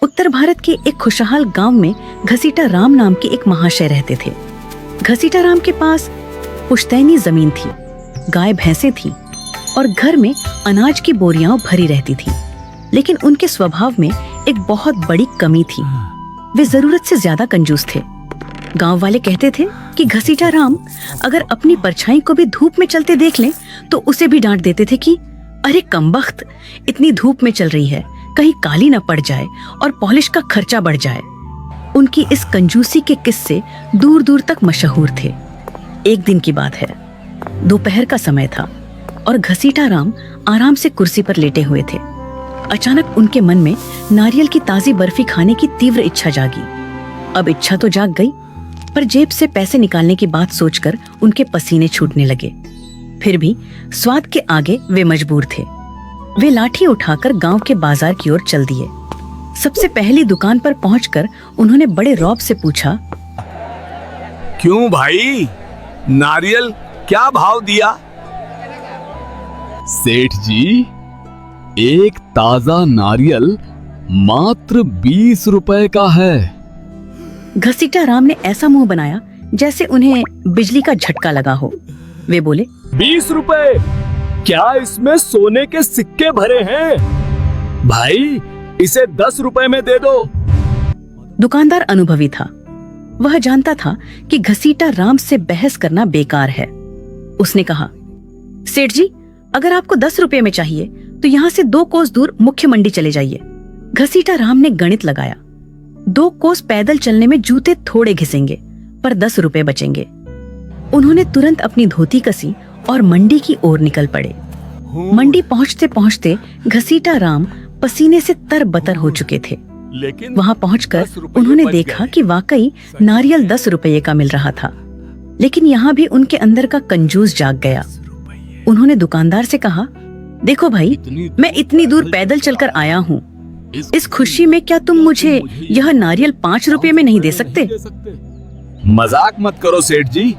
उत्तर भारत के एक खुशहाल गांव में घसीटा राम नाम के एक महाशय रहते थे। घसीटा राम के पास पुश्तैनी जमीन थी, गाय भैंसें थी और घर में अनाज की बोरियां भरी रहती थी। लेकिन उनके स्वभाव में एक बहुत बड़ी कमी थी, वे जरूरत से ज्यादा कंजूस थे। गांव वाले कहते थे कि घसीटा राम अगर अपनी परछाई को भी धूप में चलते देख लें तो उसे भी डांट देते थे कि अरे कमबख्त, इतनी धूप में चल रही है, कहीं काली न पड़ जाए और पॉलिश का खर्चा बढ़ जाए। उनकी इस कंजूसी के किस्से दूर दूर तक मशहूर थे। एक दिन की बात है, दोपहर का समय था और घसीटा राम आराम से कुर्सी पर लेटे हुए थे। अचानक उनके मन में नारियल की ताजी बर्फी खाने की तीव्र इच्छा जागी। अब इच्छा तो जाग गई, पर जेब से पैसे निकालने की बात सोचकर उनके पसीने छूटने लगे। फिर भी स्वाद के आगे वे मजबूर थे। वे लाठी उठाकर गांव के बाजार की ओर चल दिए। सबसे पहली दुकान पर पहुंचकर उन्होंने बड़े रौब से पूछा, क्यों भाई, नारियल क्या भाव दिया? सेठ जी, एक ताजा नारियल मात्र 20 रुपए का है। घसीटा राम ने ऐसा मुंह बनाया जैसे उन्हें बिजली का झटका लगा हो। वे बोले, 20 रुपए? क्या इसमें सोने के सिक्के भरे हैं? भाई, इसे 10 रुपए में दे दो। दुकानदार अनुभवी था, वह जानता था कि घसीटा राम से बहस करना बेकार है। उसने कहा, सेठ जी, अगर आपको 10 रुपए में चाहिए तो यहाँ से 2 कोस दूर मुख्य मंडी चले जाइए। घसीटा राम ने गणित लगाया, 2 कोस पैदल चलने में जूते थोड़े घिसेंगे पर 10 रुपए बचेंगे। उन्होंने तुरंत अपनी धोती कसी और मंडी की ओर निकल पड़े। मंडी पहुंचते पहुंचते घसीटा राम पसीने से तरबतर हो चुके थे। वहां पहुंचकर उन्होंने देखा कि वाकई नारियल 10 रुपये का मिल रहा था। लेकिन यहाँ भी उनके अंदर का कंजूस जाग गया। उन्होंने दुकानदार से कहा, देखो भाई, मैं इतनी दूर पैदल चलकर आया हूँ, इस खुशी में क्या तुम मुझे यह नारियल 5 रुपए में नहीं दे सकते? मजाक मत करो सेठ जी,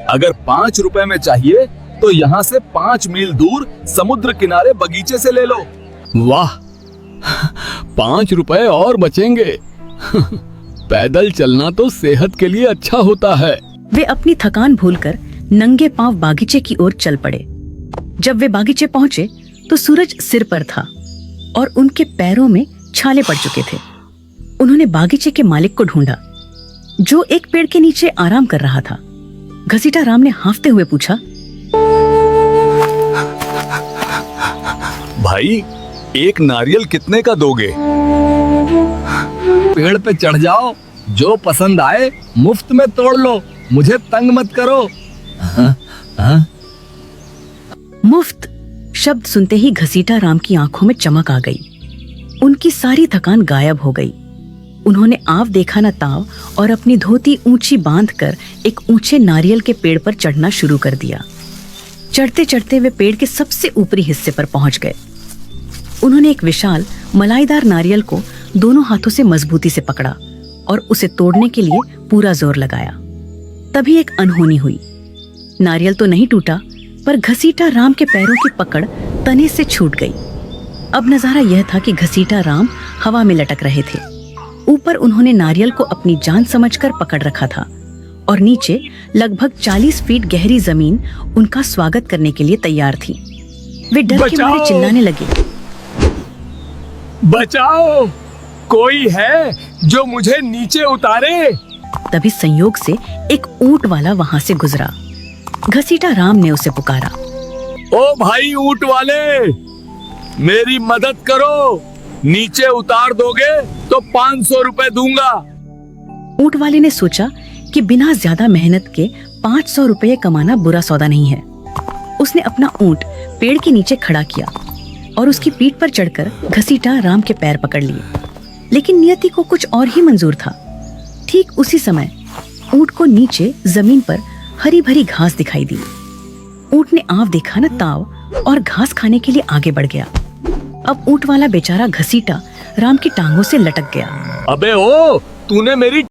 अगर 5 रुपए में चाहिए तो यहाँ से 5 मील दूर समुद्र किनारे बगीचे से ले लो। वाह, 5 रुपए और बचेंगे। पैदल चलना तो सेहत के लिए अच्छा होता है। वे अपनी थकान भूलकर नंगे पांव बागीचे की ओर चल पड़े। जब वे बागीचे पहुंचे तो सूरज सिर पर था और उनके पैरों में छाले पड़ चुके थे। उन्होंने बागीचे के मालिक को ढूंढा, जो एक पेड़ के नीचे आराम कर रहा था। घसीटा राम ने हांफते हुए पूछा, भाई, एक नारियल कितने का दोगे? पेड़ पे चढ़ जाओ, जो पसंद आए मुफ्त में तोड़ लो, मुझे तंग मत करो। मुफ्त शब्द सुनते ही घसीटा राम की आंखों में चमक आ गई। उनकी सारी थकान गायब हो गई। उन्होंने आव देखा न ताव और अपनी धोती ऊंची बांधकर एक ऊंचे नारियल के पेड़ पर चढ़ना शुरू कर दिया। चढ़ते चढ़ते वे पेड़ के सबसे ऊपरी हिस्से पर पहुंच गए। उन्होंने एक विशाल मलाईदार नारियल को दोनों हाथों से मजबूती से पकड़ा और उसे तोड़ने के लिए पूरा जोर लगाया। तभी एक अनहोनी हुई। नारियल तो नहीं टूटा, पर घसीटा राम के पैरों की पकड़ तने से छूट गई। अब नजारा यह था कि घसीटा राम हवा में लटक रहे थे। ऊपर उन्होंने नारियल को अपनी जान समझकर पकड़ रखा था और नीचे लगभग 40 फीट गहरी जमीन उनका स्वागत करने के लिए तैयार थी। वे डर के मारे चिल्लाने लगे, बचाओ, कोई है जो मुझे नीचे उतारे। तभी संयोग से एक ऊंट वाला वहां से गुजरा। घसीटा राम ने उसे पुकारा, ओ भाई ऊंट वाले, मेरी मदद करो, नीचे उतार दोगे तो 500 रुपए दूंगा। ऊंट वाले ने सोचा कि बिना ज्यादा मेहनत के 500 रुपये कमाना बुरा सौदा नहीं है। उसने अपना ऊंट पेड़ के नीचे खड़ा किया और उसकी पीठ पर चढ़कर घसीटा राम के पैर पकड़ लिए। लेकिन नियति को कुछ और ही मंजूर था। ठीक उसी समय ऊंट को नीचे जमीन पर हरी भरी घास दिखाई दी। ऊंट ने आव देखा न ताव और घास खाने के लिए आगे बढ़ गया। अब ऊंट वाला बेचारा घसीटा राम की टांगों से लटक गया। अबे ओ, तूने मेरी